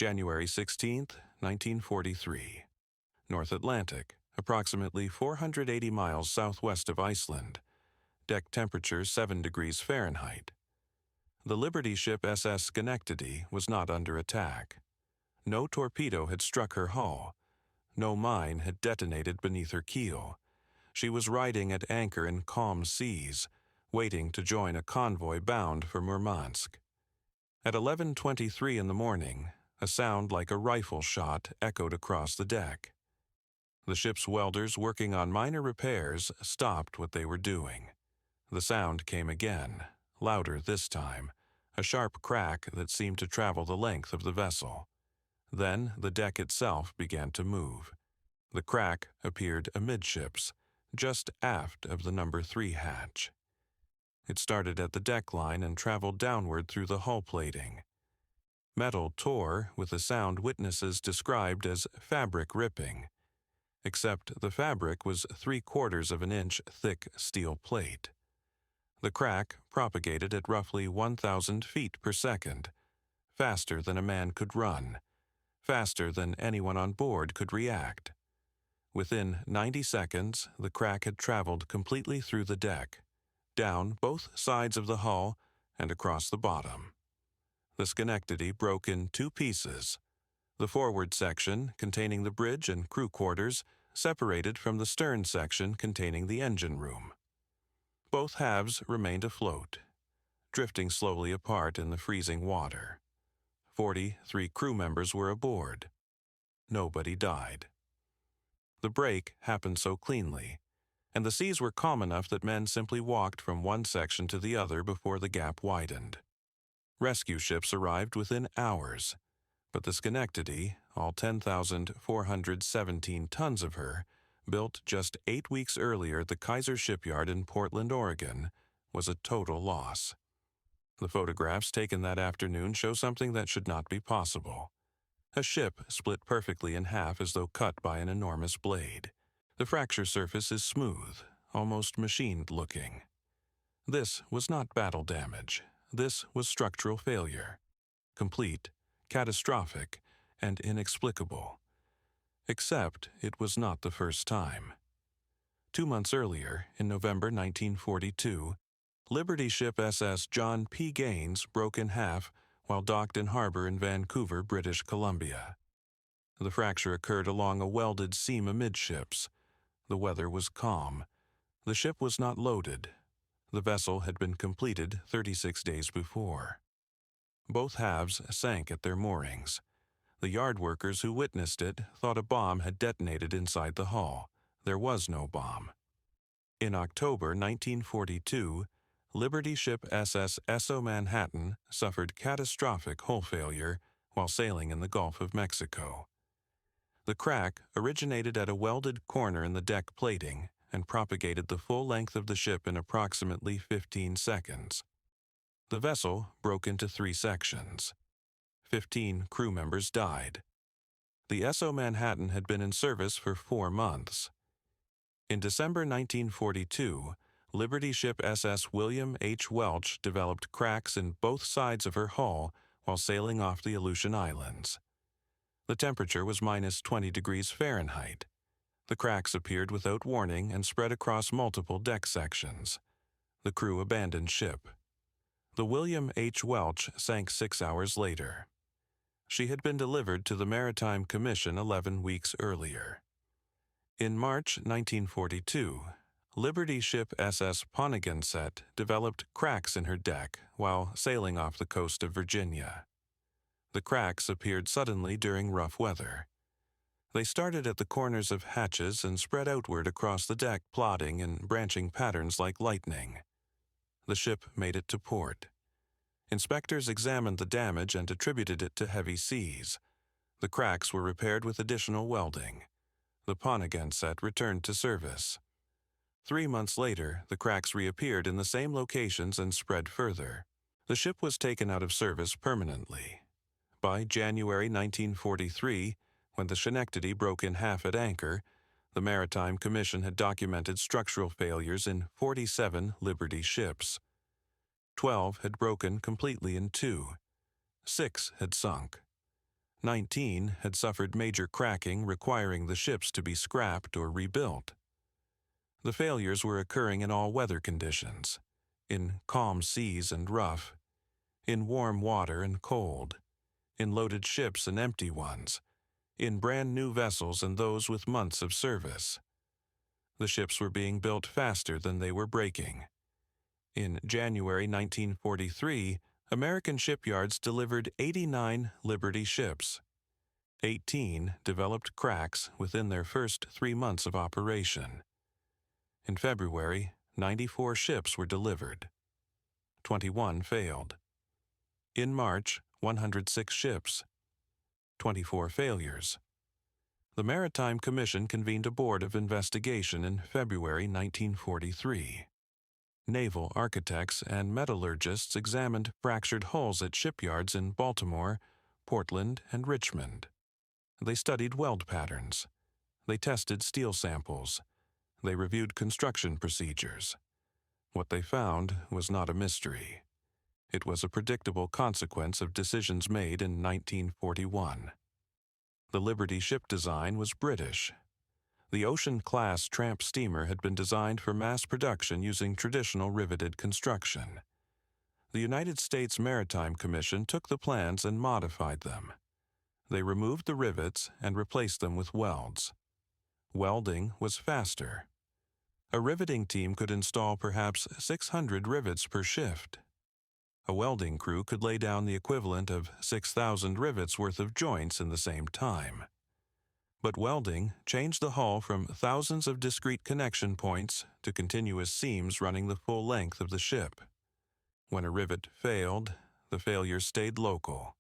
January 16, 1943. North Atlantic, approximately 480 miles southwest of Iceland. Deck temperature 7 degrees Fahrenheit. The Liberty ship SS Schenectady was not under attack. No torpedo had struck her hull. No mine had detonated beneath her keel. She was riding at anchor in calm seas, waiting to join a convoy bound for Murmansk. At 11:23 in the morning, a sound like a rifle shot echoed across the deck. The ship's welders working on minor repairs stopped what they were doing. The sound came again, louder this time, a sharp crack that seemed to travel the length of the vessel. Then the deck itself began to move. The crack appeared amidships, just aft of the number 3 hatch. It started at the deck line and traveled downward through the hull plating. Metal tore with a sound witnesses described as fabric ripping, except the fabric was 3/4 of an inch thick steel plate. The crack propagated at roughly 1,000 feet per second, faster than a man could run, faster than anyone on board could react. Within 90 seconds, the crack had traveled completely through the deck, down both sides of the hull and across the bottom. The Schenectady broke in 2 pieces. The forward section, containing the bridge and crew quarters, separated from the stern section containing the engine room. Both halves remained afloat, drifting slowly apart in the freezing water. 43 crew members were aboard. Nobody died. The break happened so cleanly, and the seas were calm enough that men simply walked from one section to the other before the gap widened. Rescue ships arrived within hours, but the Schenectady, all 10,417 tons of her, built just 8 weeks earlier at the Kaiser shipyard in Portland, Oregon, was a total loss. The photographs taken that afternoon show something that should not be possible. A ship split perfectly in half as though cut by an enormous blade. The fracture surface is smooth, almost machined-looking. This was not battle damage. This was structural failure. Complete, catastrophic, and inexplicable. Except it was not the first time. 2 months earlier, in November 1942, Liberty ship SS John P. Gaines broke in half while docked in harbor in Vancouver, British Columbia. The fracture occurred along a welded seam amidships. The weather was calm. The ship was not loaded. The vessel had been completed 36 days before. Both halves sank at their moorings. The yard workers who witnessed it thought a bomb had detonated inside the hull. There was no bomb. In October 1942, Liberty ship SS Esso Manhattan suffered catastrophic hull failure while sailing in the Gulf of Mexico. The crack originated at a welded corner in the deck plating and propagated the full length of the ship in approximately 15 seconds. The vessel broke into 3 sections. 15 crew members died. The Esso Manhattan had been in service for 4 months. In December 1942, Liberty ship SS William H. Welch developed cracks in both sides of her hull while sailing off the Aleutian Islands. The temperature was minus 20 degrees Fahrenheit. The cracks appeared without warning and spread across multiple deck sections. The crew abandoned ship. The William H. Welch sank 6 hours later. She had been delivered to the Maritime Commission 11 weeks earlier. In March 1942, Liberty ship SS Ponegunset developed cracks in her deck while sailing off the coast of Virginia. The cracks appeared suddenly during rough weather. They started at the corners of hatches and spread outward across the deck, plotting in branching patterns like lightning. The ship made it to port. Inspectors examined the damage and attributed it to heavy seas. The cracks were repaired with additional welding. The Ponegunset returned to service. 3 months later, the cracks reappeared in the same locations and spread further. The ship was taken out of service permanently. By January 1943, when the Schenectady broke in half at anchor, the Maritime Commission had documented structural failures in 47 Liberty ships. 12 had broken completely in 2. 6 had sunk. 19 had suffered major cracking, requiring the ships to be scrapped or rebuilt. The failures were occurring in all weather conditions, in calm seas and rough, in warm water and cold, in loaded ships and empty ones, in brand new vessels and those with months of service. The ships were being built faster than they were breaking. In January 1943, American shipyards delivered 89 Liberty ships. 18 developed cracks within their first 3 months of operation. In February, 94 ships were delivered. 21 failed. In March, 106 ships. 24 failures. The Maritime Commission convened a board of investigation in February 1943. Naval architects and metallurgists examined fractured hulls at shipyards in Baltimore, Portland, and Richmond. They studied weld patterns. They tested steel samples. They reviewed construction procedures. What they found was not a mystery. It was a predictable consequence of decisions made in 1941. The Liberty ship design was British. The Ocean-class tramp steamer had been designed for mass production using traditional riveted construction. The United States Maritime Commission took the plans and modified them. They removed the rivets and replaced them with welds. Welding was faster. A riveting team could install perhaps 600 rivets per shift. A welding crew could lay down the equivalent of 6,000 rivets worth of joints in the same time. But welding changed the hull from thousands of discrete connection points to continuous seams running the full length of the ship. When a rivet failed, the failure stayed local.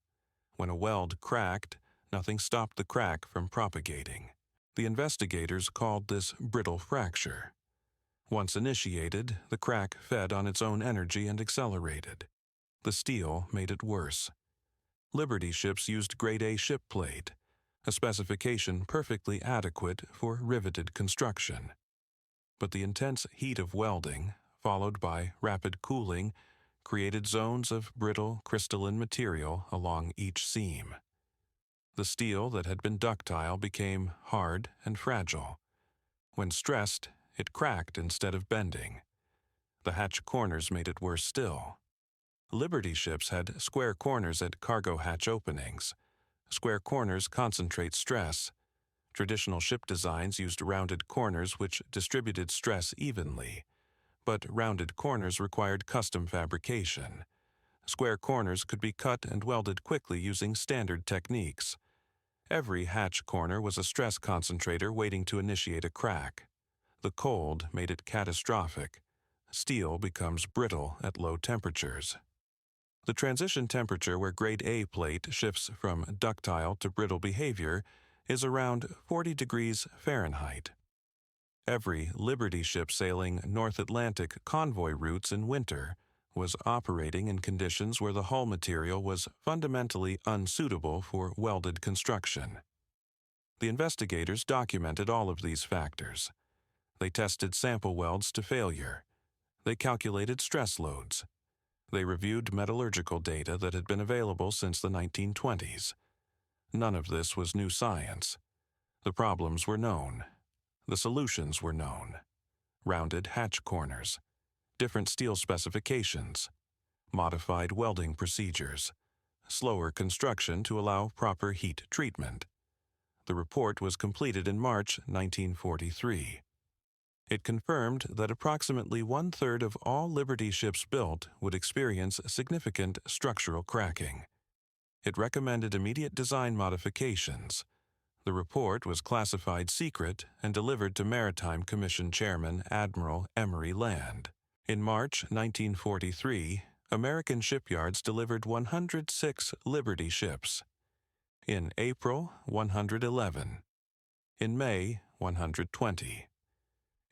When a weld cracked, nothing stopped the crack from propagating. The investigators called this brittle fracture. Once initiated, the crack fed on its own energy and accelerated. The steel made it worse. Liberty ships used Grade A ship plate, a specification perfectly adequate for riveted construction. But the intense heat of welding, followed by rapid cooling, created zones of brittle crystalline material along each seam. The steel that had been ductile became hard and fragile. When stressed, it cracked instead of bending. The hatch corners made it worse still. Liberty ships had square corners at cargo hatch openings. Square corners concentrate stress. Traditional ship designs used rounded corners which distributed stress evenly, but rounded corners required custom fabrication. Square corners could be cut and welded quickly using standard techniques. Every hatch corner was a stress concentrator waiting to initiate a crack. The cold made it catastrophic. Steel becomes brittle at low temperatures. The transition temperature where Grade A plate shifts from ductile to brittle behavior is around 40 degrees Fahrenheit. Every Liberty ship sailing North Atlantic convoy routes in winter was operating in conditions where the hull material was fundamentally unsuitable for welded construction. The investigators documented all of these factors. They tested sample welds to failure. They calculated stress loads. They reviewed metallurgical data that had been available since the 1920s. None of this was new science. The problems were known. The solutions were known. Rounded hatch corners, different steel specifications, modified welding procedures, slower construction to allow proper heat treatment. The report was completed in March 1943. It confirmed that approximately 1/3 of all Liberty ships built would experience significant structural cracking. It recommended immediate design modifications. The report was classified secret and delivered to Maritime Commission Chairman Admiral Emery Land. In March 1943, American shipyards delivered 106 Liberty ships. In April, 111. In May, 120.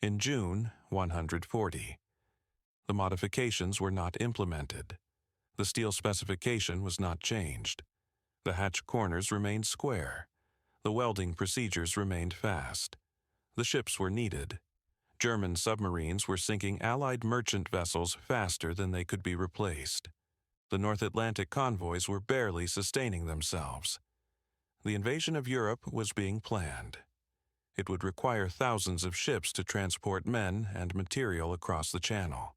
In June, 140. The modifications were not implemented. The steel specification was not changed. The hatch corners remained square. The welding procedures remained fast. The ships were needed. German submarines were sinking Allied merchant vessels faster than they could be replaced. The North Atlantic convoys were barely sustaining themselves. The invasion of Europe was being planned. It would require thousands of ships to transport men and material across the channel.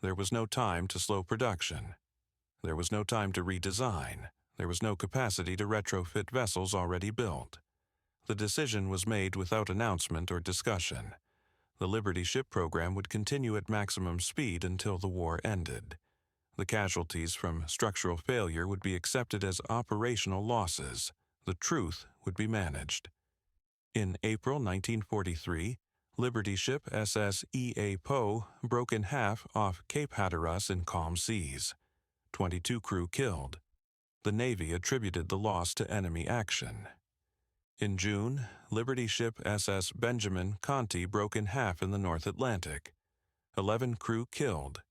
There was no time to slow production. There was no time to redesign. There was no capacity to retrofit vessels already built. The decision was made without announcement or discussion. The Liberty ship program would continue at maximum speed until the war ended. The casualties from structural failure would be accepted as operational losses. The truth would be managed. In April 1943, Liberty ship SS E.A. Poe broke in half off Cape Hatteras in calm seas. 22 crew killed. The Navy attributed the loss to enemy action. In June, Liberty ship SS Benjamin Conti broke in half in the North Atlantic. 11 crew killed.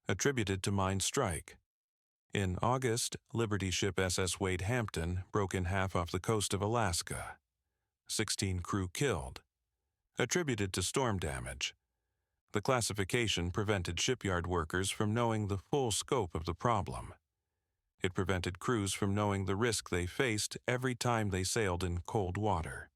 Attributed to mine strike. In August, Liberty ship SS Wade Hampton broke in half off the coast of Alaska. 16 crew killed. Attributed to storm damage. The classification prevented shipyard workers from knowing the full scope of the problem. It prevented crews from knowing the risk they faced every time they sailed in cold water.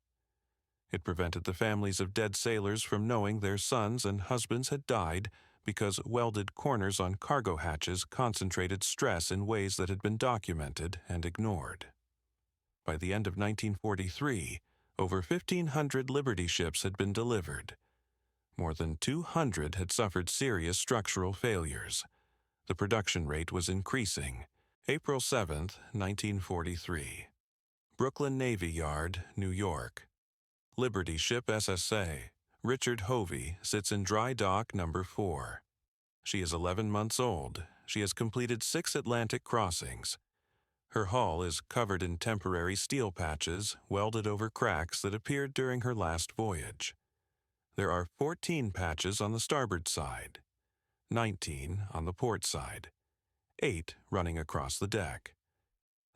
It prevented the families of dead sailors from knowing their sons and husbands had died because welded corners on cargo hatches concentrated stress in ways that had been documented and ignored. By the end of 1943, over 1,500 Liberty ships had been delivered. More than 200 had suffered serious structural failures. The production rate was increasing. April 7, 1943. Brooklyn Navy Yard, New York. Liberty ship SSA, Richard Hovey, sits in dry dock number 4. She is 11 months old. She has completed 6 Atlantic crossings. Her hull is covered in temporary steel patches welded over cracks that appeared during her last voyage. There are 14 patches on the starboard side, 19 on the port side, 8 running across the deck.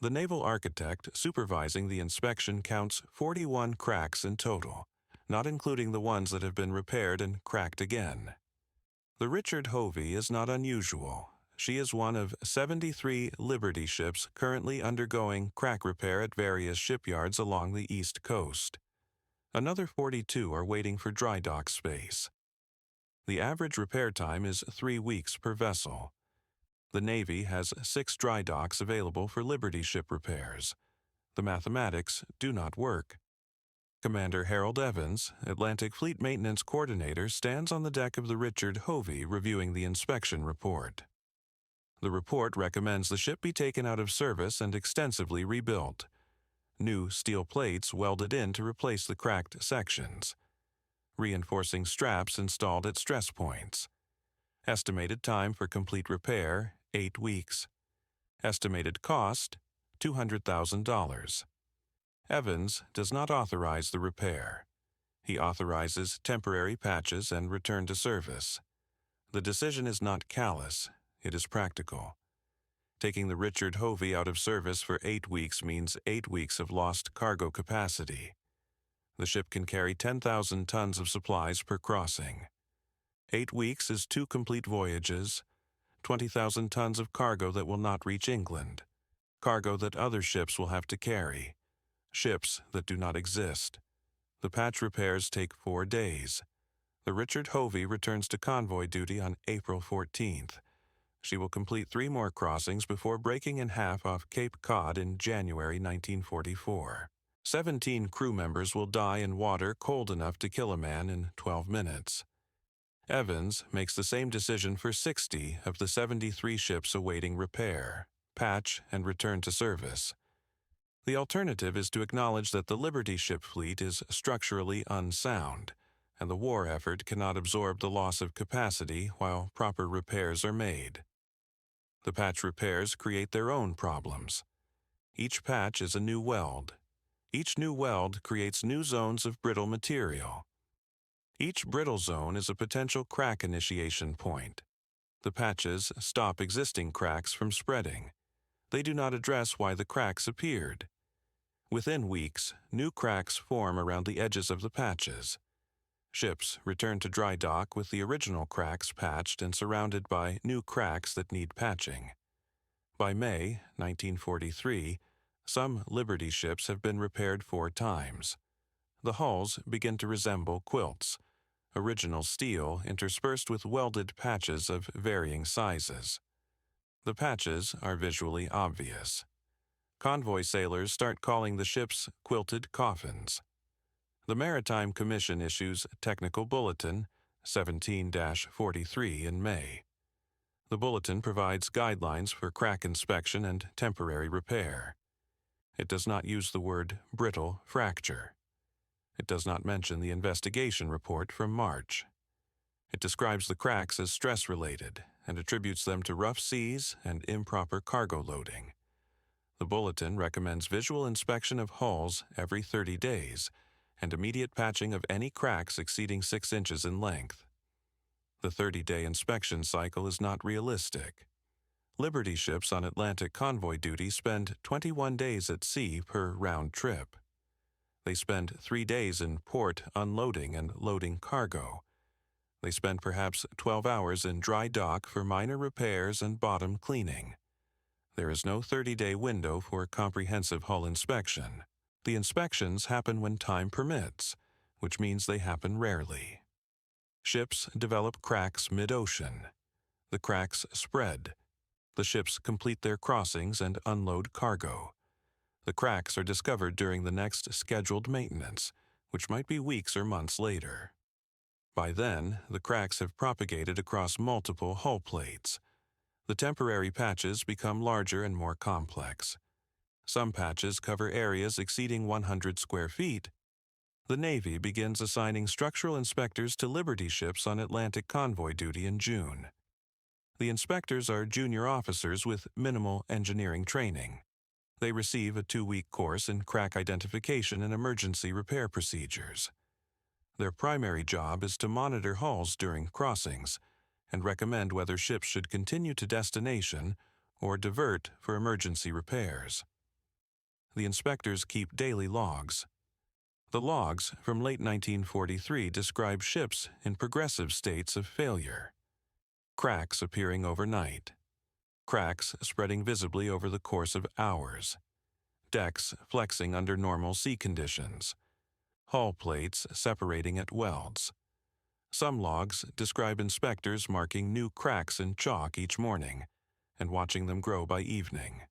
The naval architect supervising the inspection counts 41 cracks in total, not including the ones that have been repaired and cracked again. The Richard Hovey is not unusual. She is one of 73 Liberty ships currently undergoing crack repair at various shipyards along the East Coast. Another 42 are waiting for dry dock space. The average repair time is 3 weeks per vessel. The Navy has 6 dry docks available for Liberty ship repairs. The mathematics do not work. Commander Harold Evans, Atlantic Fleet Maintenance Coordinator, stands on the deck of the Richard Hovey reviewing the inspection report. The report recommends the ship be taken out of service and extensively rebuilt. New steel plates welded in to replace the cracked sections. Reinforcing straps installed at stress points. Estimated time for complete repair, 8 weeks. Estimated cost, $200,000. Evans does not authorize the repair. He authorizes temporary patches and return to service. The decision is not callous, it is practical. Taking the Richard Hovey out of service for 8 weeks means 8 weeks of lost cargo capacity. The ship can carry 10,000 tons of supplies per crossing. 8 weeks is 2 complete voyages, 20,000 tons of cargo that will not reach England, cargo that other ships will have to carry, ships that do not exist. The patch repairs take 4 days. The Richard Hovey returns to convoy duty on April 14th. She will complete 3 more crossings before breaking in half off Cape Cod in January 1944. 17 crew members will die in water cold enough to kill a man in 12 minutes. Evans makes the same decision for 60 of the 73 ships awaiting repair, patch, and return to service. The alternative is to acknowledge that the Liberty ship fleet is structurally unsound, and the war effort cannot absorb the loss of capacity while proper repairs are made. The patch repairs create their own problems. Each patch is a new weld. Each new weld creates new zones of brittle material. Each brittle zone is a potential crack initiation point. The patches stop existing cracks from spreading. They do not address why the cracks appeared. Within weeks, new cracks form around the edges of the patches. Ships return to dry dock with the original cracks patched and surrounded by new cracks that need patching. By May 1943, Some Liberty ships have been repaired 4 times. The hulls begin to resemble quilts, original steel interspersed with welded patches of varying sizes. The patches are visually obvious. Convoy sailors start calling the ships quilted coffins. The Maritime Commission issues Technical Bulletin 17-43 in May. The bulletin provides guidelines for crack inspection and temporary repair. It does not use the word brittle fracture. It does not mention the investigation report from March. It describes the cracks as stress-related and attributes them to rough seas and improper cargo loading. The bulletin recommends visual inspection of hulls every 30 days and immediate patching of any cracks exceeding 6 inches in length. The 30-day inspection cycle is not realistic. Liberty ships on Atlantic convoy duty spend 21 days at sea per round trip. They spend 3 days in port unloading and loading cargo. They spend perhaps 12 hours in dry dock for minor repairs and bottom cleaning. There is no 30-day window for comprehensive hull inspection. The inspections happen when time permits, which means they happen rarely. Ships develop cracks mid-ocean. The cracks spread. The ships complete their crossings and unload cargo. The cracks are discovered during the next scheduled maintenance, which might be weeks or months later. By then, the cracks have propagated across multiple hull plates. The temporary patches become larger and more complex. Some patches cover areas exceeding 100 square feet. The Navy begins assigning structural inspectors to Liberty ships on Atlantic convoy duty in June. The inspectors are junior officers with minimal engineering training. They receive a 2-week course in crack identification and emergency repair procedures. Their primary job is to monitor hulls during crossings and recommend whether ships should continue to destination or divert for emergency repairs. The inspectors keep daily logs. The logs from late 1943 describe ships in progressive states of failure. Cracks appearing overnight. Cracks spreading visibly over the course of hours. Decks flexing under normal sea conditions. Hull plates separating at welds. Some logs describe inspectors marking new cracks in chalk each morning and watching them grow by evening.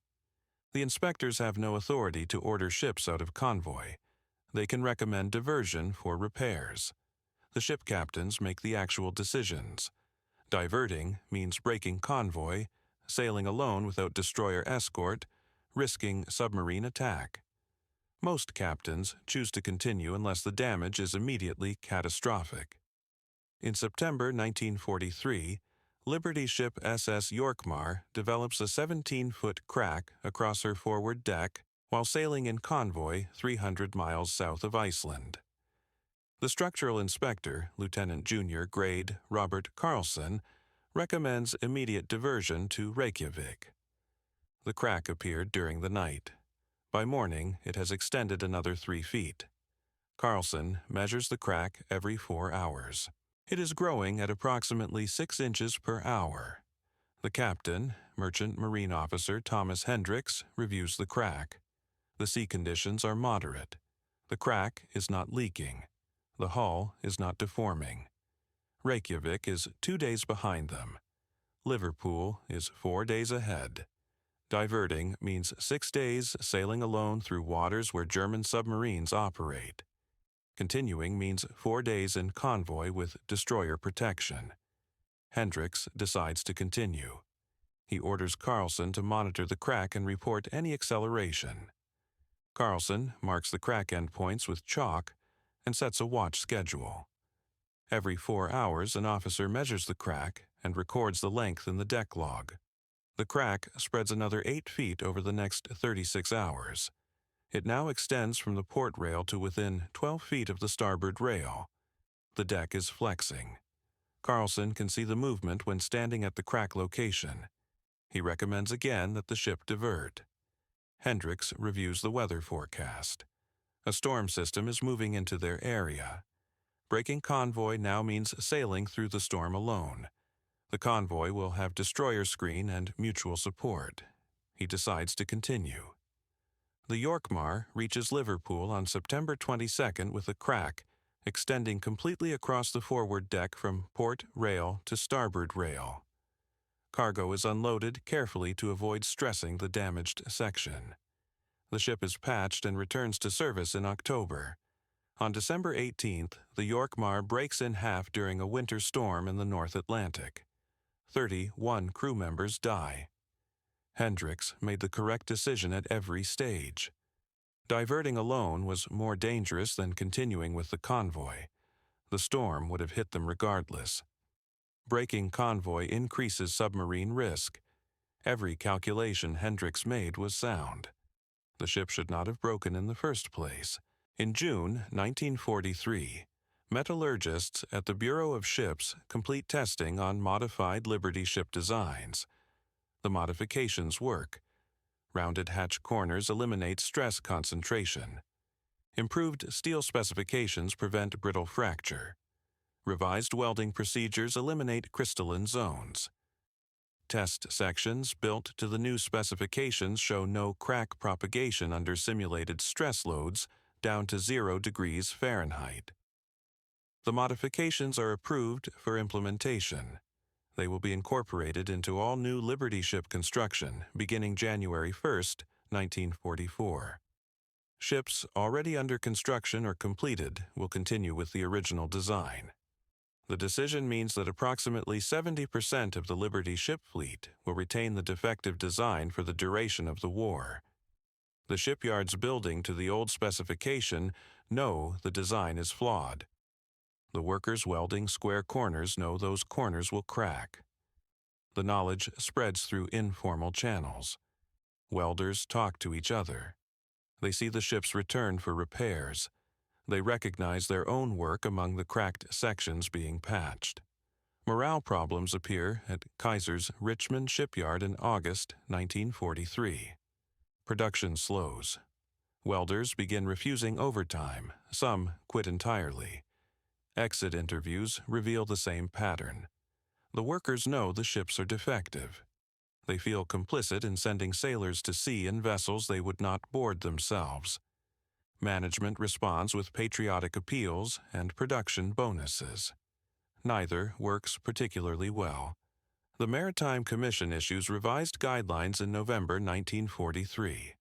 The inspectors have no authority to order ships out of convoy. They can recommend diversion for repairs. The ship captains make the actual decisions. Diverting means breaking convoy, sailing alone without destroyer escort, risking submarine attack. Most captains choose to continue unless the damage is immediately catastrophic. In September 1943, Liberty ship SS Yorkmar develops a 17-foot crack across her forward deck while sailing in convoy 300 miles south of Iceland. The structural inspector, Lieutenant Junior Grade Robert Carlson, recommends immediate diversion to Reykjavik. The crack appeared during the night. By morning, it has extended another 3 feet. Carlson measures the crack every 4 hours. It is growing at approximately 6 inches per hour. The captain, Merchant Marine Officer Thomas Hendricks, reviews the crack. The sea conditions are moderate. The crack is not leaking. The hull is not deforming. Reykjavik is 2 days behind them. Liverpool is 4 days ahead. Diverting means 6 days sailing alone through waters where German submarines operate. Continuing means 4 days in convoy with destroyer protection. Hendricks decides to continue. He orders Carlson to monitor the crack and report any acceleration. Carlson marks the crack endpoints with chalk and sets a watch schedule. Every 4 hours, an officer measures the crack and records the length in the deck log. The crack spreads another 8 feet over the next 36 hours. It now extends from the port rail to within 12 feet of the starboard rail. The deck is flexing. Carlson can see the movement when standing at the crack location. He recommends again that the ship divert. Hendricks reviews the weather forecast. A storm system is moving into their area. Breaking convoy now means sailing through the storm alone. The convoy will have destroyer screen and mutual support. He decides to continue. The Yorkmar reaches Liverpool on September 22nd with a crack extending completely across the forward deck from port rail to starboard rail. Cargo is unloaded carefully to avoid stressing the damaged section. The ship is patched and returns to service in October. On December 18th, the Yorkmar breaks in half during a winter storm in the North Atlantic. 31 crew members die. Hendricks made the correct decision at every stage. Diverting alone was more dangerous than continuing with the convoy. The storm would have hit them regardless. Breaking convoy increases submarine risk. Every calculation Hendricks made was sound. The ship should not have broken in the first place. In June 1943, metallurgists at the Bureau of Ships complete testing on modified Liberty ship designs. The modifications work. Rounded hatch corners eliminate stress concentration. Improved steel specifications prevent brittle fracture. Revised welding procedures eliminate crystalline zones. Test sections built to the new specifications show no crack propagation under simulated stress loads down to 0 degrees Fahrenheit. The modifications are approved for implementation. They will be incorporated into all new Liberty ship construction beginning January 1, 1944. Ships already under construction or completed will continue with the original design. The decision means that approximately 70% of the Liberty ship fleet will retain the defective design for the duration of the war. The shipyards building to the old specification know the design is flawed. The workers welding square corners know those corners will crack. The knowledge spreads through informal channels. Welders talk to each other. They see the ships return for repairs. They recognize their own work among the cracked sections being patched. Morale problems appear at Kaiser's Richmond shipyard in August 1943. Production slows. Welders begin refusing overtime. Some quit entirely. Exit interviews reveal the same pattern. The workers know the ships are defective. They feel complicit in sending sailors to sea in vessels they would not board themselves. Management responds with patriotic appeals and production bonuses. Neither works particularly well. The Maritime Commission issues revised guidelines in November 1943.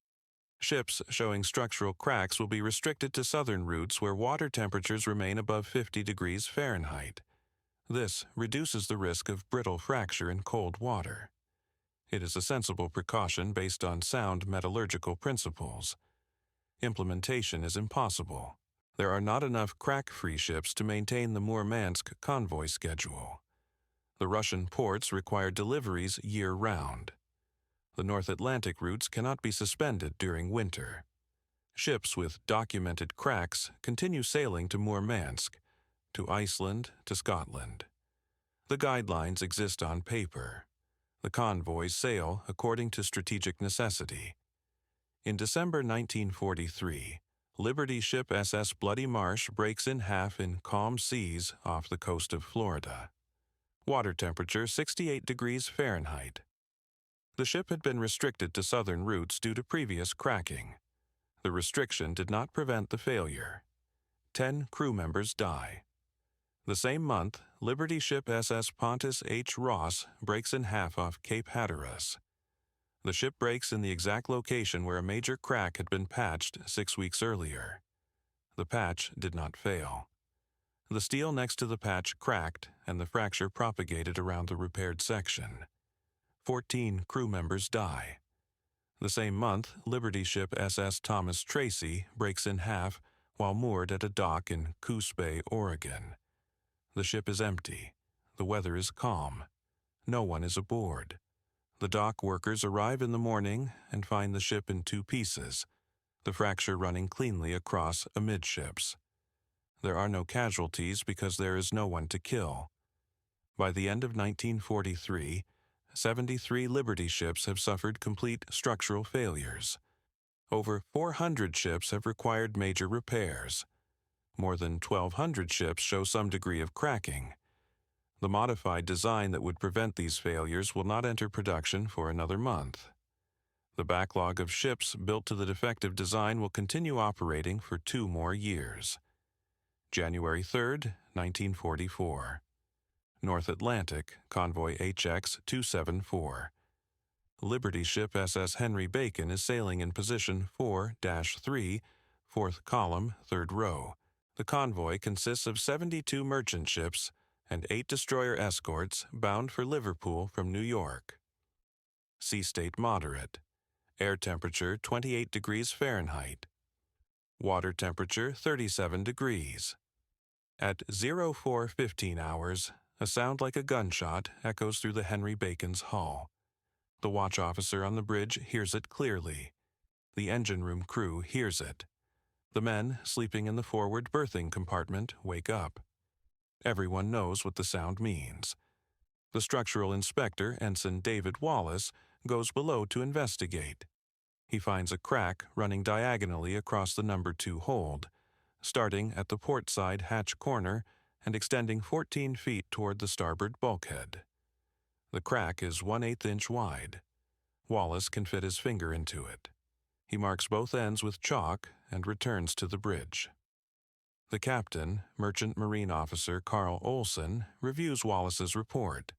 Ships showing structural cracks will be restricted to southern routes where water temperatures remain above 50 degrees Fahrenheit. This reduces the risk of brittle fracture in cold water. It is a sensible precaution based on sound metallurgical principles. Implementation is impossible. There are not enough crack-free ships to maintain the Murmansk convoy schedule. The Russian ports require deliveries year-round. The North Atlantic routes cannot be suspended during winter. Ships with documented cracks continue sailing to Murmansk, to Iceland, to Scotland. The guidelines exist on paper. The convoys sail according to strategic necessity. In December 1943, Liberty ship SS Bloody Marsh breaks in half in calm seas off the coast of Florida. Water temperature 68 degrees Fahrenheit. The ship had been restricted to southern routes due to previous cracking. The restriction did not prevent the failure. 10 crew members die. The same month, Liberty ship SS Pontus H. Ross breaks in half off Cape Hatteras. The ship breaks in the exact location where a major crack had been patched 6 weeks earlier. The patch did not fail. The steel next to the patch cracked, and the fracture propagated around the repaired section. 14 crew members die. The same month, Liberty ship SS Thomas Tracy breaks in half while moored at a dock in Coos Bay, Oregon. The ship is empty. The weather is calm. No one is aboard. The dock workers arrive in the morning and find the ship in 2 pieces, the fracture running cleanly across amidships. There are no casualties because there is no one to kill. By the end of 1943, 73 Liberty ships have suffered complete structural failures. Over 400 ships have required major repairs. More than 1,200 ships show some degree of cracking. The modified design that would prevent these failures will not enter production for another month. The backlog of ships built to the defective design will continue operating for 2 more years. January 3, 1944. North Atlantic, Convoy HX-274. Liberty ship SS Henry Bacon is sailing in position 4-3, 4th column, 3rd row. The convoy consists of 72 merchant ships and 8 destroyer escorts bound for Liverpool from New York. Sea state moderate. Air temperature 28 degrees Fahrenheit. Water temperature 37 degrees. At 04:15 hours, a sound like a gunshot echoes through the Henry Bacon's hull. The watch officer on the bridge hears it clearly. The engine room crew hears it. The men sleeping in the forward berthing compartment wake up. Everyone knows what the sound means. The structural inspector, Ensign David Wallace, goes below to investigate. He finds a crack running diagonally across the number 2 hold, starting at the port side hatch corner and extending 14 feet toward the starboard bulkhead. The crack is 1/8 inch wide. Wallace can fit his finger into it. He marks both ends with chalk and returns to the bridge. The captain, Merchant Marine Officer Carl Olson, reviews Wallace's report.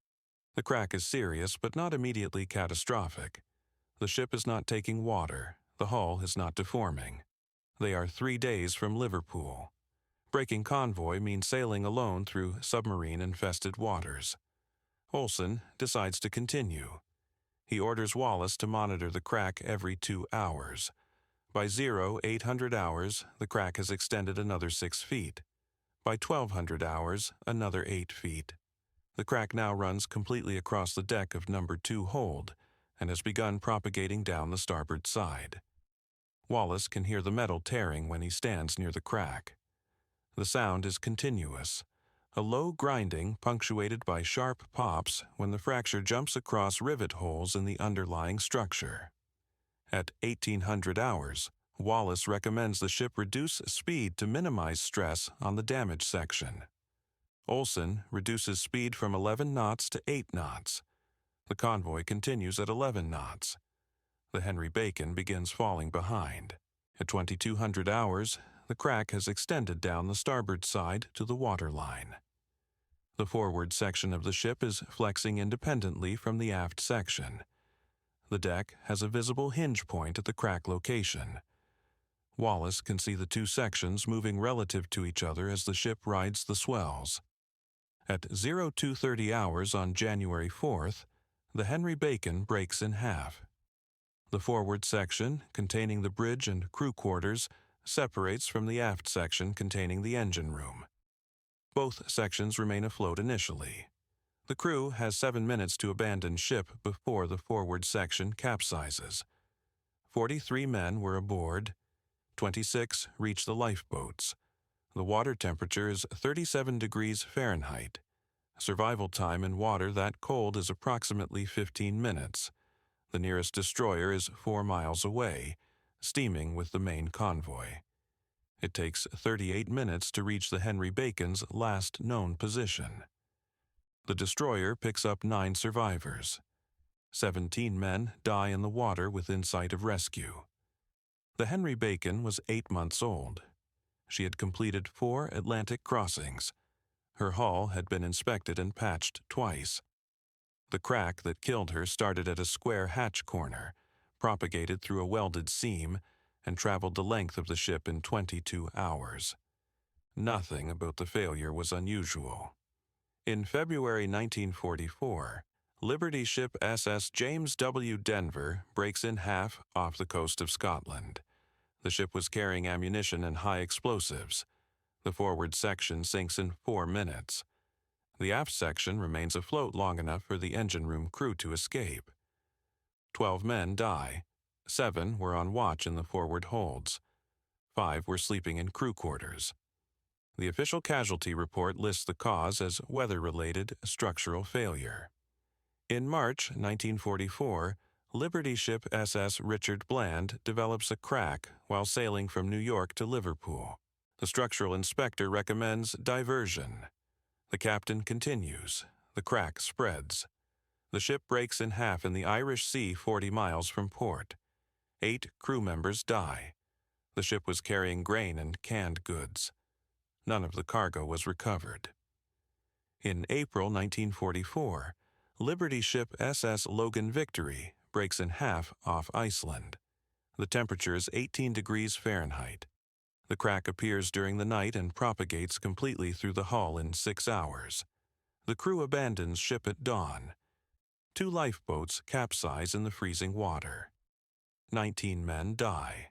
The crack is serious but not immediately catastrophic. The ship is not taking water. The hull is not deforming. They are 3 days from Liverpool. Breaking convoy means sailing alone through submarine-infested waters. Olson decides to continue. He orders Wallace to monitor the crack every 2 hours. By 0800 hours, the crack has extended another 6 feet. By 1200 hours, another 8 feet. The crack now runs completely across the deck of number 2 hold and has begun propagating down the starboard side. Wallace can hear the metal tearing when he stands near the crack. The sound is continuous, a low grinding punctuated by sharp pops when the fracture jumps across rivet holes in the underlying structure. At 1800 hours, Wallace recommends the ship reduce speed to minimize stress on the damaged section. Olson reduces speed from 11 knots to 8 knots. The convoy continues at 11 knots. The Henry Bacon begins falling behind. At 2200 hours, the crack has extended down the starboard side to the waterline. The forward section of the ship is flexing independently from the aft section. The deck has a visible hinge point at the crack location. Wallace can see the 2 sections moving relative to each other as the ship rides the swells. At 0230 hours on January 4th, the Henry Bacon breaks in half. The forward section, containing the bridge and crew quarters, separates from the aft section containing the engine room. Both sections remain afloat initially. The crew has 7 minutes to abandon ship before the forward section capsizes. 43 men were aboard. 26 reached the lifeboats. The water temperature is 37 degrees Fahrenheit. Survival time in water that cold is approximately 15 minutes. The nearest destroyer is 4 miles away, steaming with the main convoy. It takes 38 minutes to reach the Henry Bacon's last known position. The destroyer picks up 9 survivors. 17 men die in the water within sight of rescue. The Henry Bacon was 8 months old. She had completed 4 Atlantic crossings. Her hull had been inspected and patched twice. The crack that killed her started at a square hatch corner, propagated through a welded seam, and traveled the length of the ship in 22 hours. Nothing about the failure was unusual. In February 1944, Liberty ship SS James W. Denver breaks in half off the coast of Scotland. The ship was carrying ammunition and high explosives. The forward section sinks in 4 minutes. The aft section remains afloat long enough for the engine room crew to escape. 12 men die. 7 were on watch in the forward holds. 5 were sleeping in crew quarters. The official casualty report lists the cause as weather-related structural failure. In March 1944, Liberty ship SS Richard Bland develops a crack while sailing from New York to Liverpool. The structural inspector recommends diversion. The captain continues. The crack spreads. The ship breaks in half in the Irish Sea 40 miles from port. 8 crew members die. The ship was carrying grain and canned goods. None of the cargo was recovered. In April 1944, Liberty ship SS Logan Victory breaks in half off Iceland. The temperature is 18 degrees Fahrenheit. The crack appears during the night and propagates completely through the hull in 6 hours. The crew abandons ship at dawn. 2 lifeboats capsize in the freezing water. 19 men die.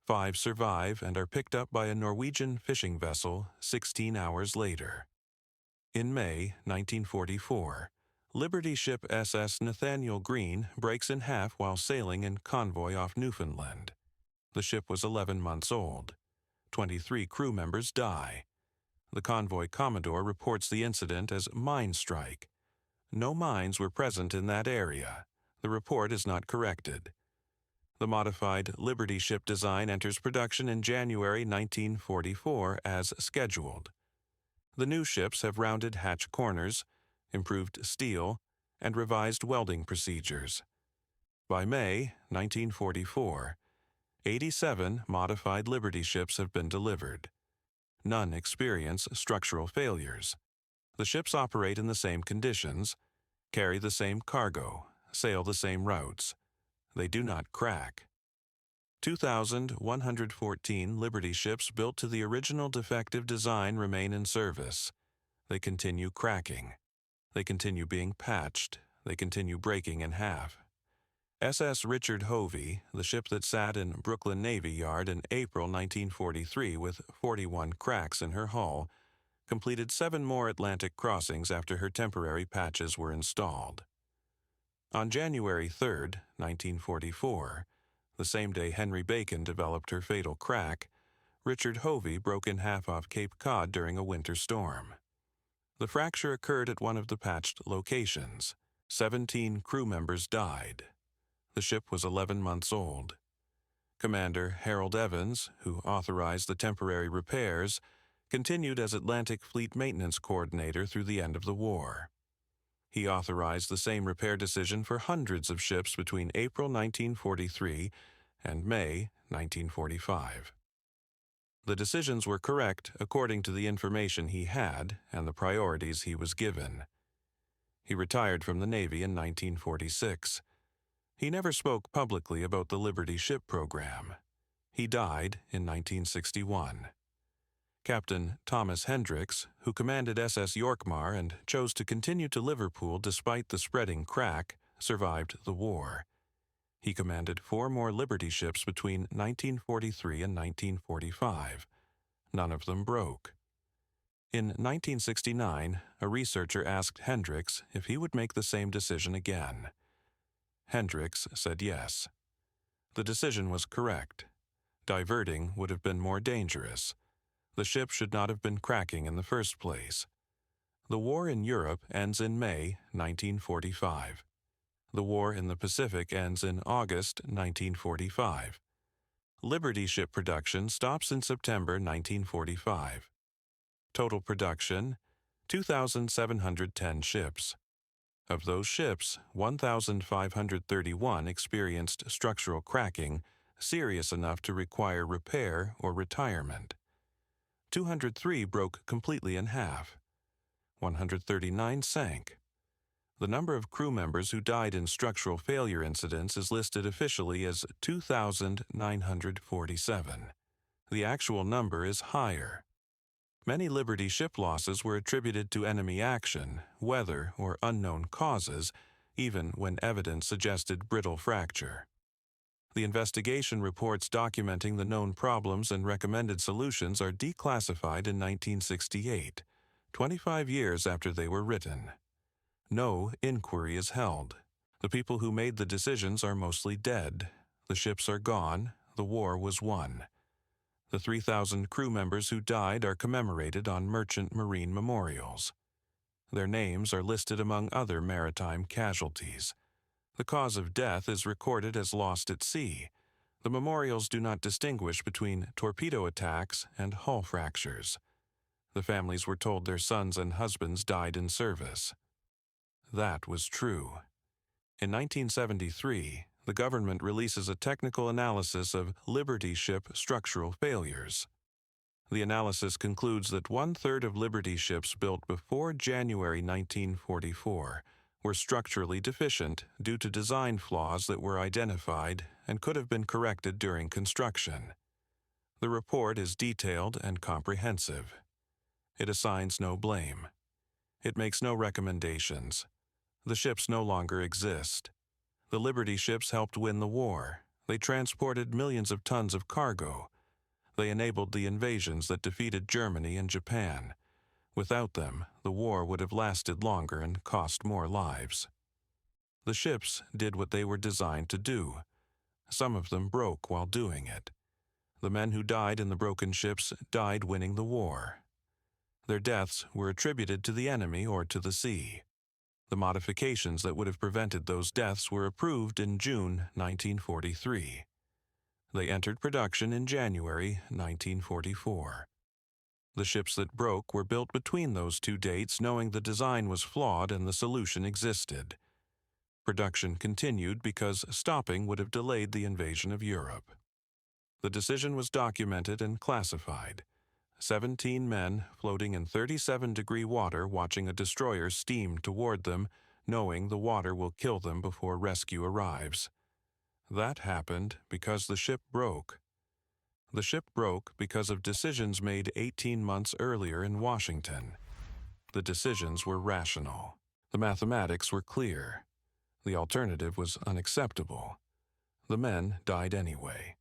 5 survive and are picked up by a Norwegian fishing vessel 16 hours later. In May 1944, Liberty ship SS Nathaniel Greene breaks in half while sailing in convoy off Newfoundland. The ship was 11 months old. 23 crew members die. The convoy commodore reports the incident as mine strike. No mines were present in that area. The report is not corrected. The modified Liberty ship design enters production in January 1944 as scheduled. The new ships have rounded hatch corners, improved steel, and revised welding procedures. By May 1944, 87 modified Liberty ships have been delivered. None experience structural failures. The ships operate in the same conditions, carry the same cargo, sail the same routes. They do not crack. 2,114 Liberty ships built to the original defective design remain in service. They continue cracking. They continue being patched. They continue breaking in half. SS Richard Hovey, the ship that sat in Brooklyn Navy Yard in April 1943 with 41 cracks in her hull, completed 7 more Atlantic crossings after her temporary patches were installed. On January 3, 1944, the same day Henry Bacon developed her fatal crack, Richard Hovey broke in half off Cape Cod during a winter storm. The fracture occurred at one of the patched locations. 17 crew members died. The ship was 11 months old. Commander Harold Evans, who authorized the temporary repairs, continued as Atlantic Fleet Maintenance Coordinator through the end of the war. He authorized the same repair decision for hundreds of ships between April 1943 and May 1945. The decisions were correct according to the information he had and the priorities he was given. He retired from the Navy in 1946. He never spoke publicly about the Liberty ship program. He died in 1961. Captain Thomas Hendricks, who commanded SS Yorkmar and chose to continue to Liverpool despite the spreading crack, survived the war. He commanded 4 more Liberty ships between 1943 and 1945. None of them broke. In 1969, a researcher asked Hendricks if he would make the same decision again. Hendricks said yes. The decision was correct. Diverting would have been more dangerous. The ship should not have been cracking in the first place. The war in Europe ends in May 1945. The war in the Pacific ends in August 1945. Liberty ship production stops in September 1945. Total production, 2,710 ships. Of those ships, 1,531 experienced structural cracking, serious enough to require repair or retirement. 203 broke completely in half. 139 sank. The number of crew members who died in structural failure incidents is listed officially as 2,947. The actual number is higher. Many Liberty ship losses were attributed to enemy action, weather, or unknown causes, even when evidence suggested brittle fracture. The investigation reports documenting the known problems and recommended solutions are declassified in 1968, 25 years after they were written. No inquiry is held. The people who made the decisions are mostly dead. The ships are gone. The war was won. The 3,000 crew members who died are commemorated on merchant marine memorials. Their names are listed among other maritime casualties. The cause of death is recorded as lost at sea. The memorials do not distinguish between torpedo attacks and hull fractures. The families were told their sons and husbands died in service. That was true. In 1973, the government releases a technical analysis of Liberty ship structural failures. The analysis concludes that 1/3 of Liberty ships built before January 1944 were structurally deficient due to design flaws that were identified and could have been corrected during construction. The report is detailed and comprehensive. It assigns no blame. It makes no recommendations. The ships no longer exist. The Liberty ships helped win the war. They transported millions of tons of cargo. They enabled the invasions that defeated Germany and Japan. Without them, the war would have lasted longer and cost more lives. The ships did what they were designed to do. Some of them broke while doing it. The men who died in the broken ships died winning the war. Their deaths were attributed to the enemy or to the sea. The modifications that would have prevented those deaths were approved in June 1943. They entered production in January 1944. The ships that broke were built between those two dates, knowing the design was flawed and the solution existed. Production continued because stopping would have delayed the invasion of Europe. The decision was documented and classified. 17 men floating in 37-degree water watching a destroyer steam toward them, knowing the water will kill them before rescue arrives. That happened because the ship broke. The ship broke because of decisions made 18 months earlier in Washington. The decisions were rational. The mathematics were clear. The alternative was unacceptable. The men died anyway.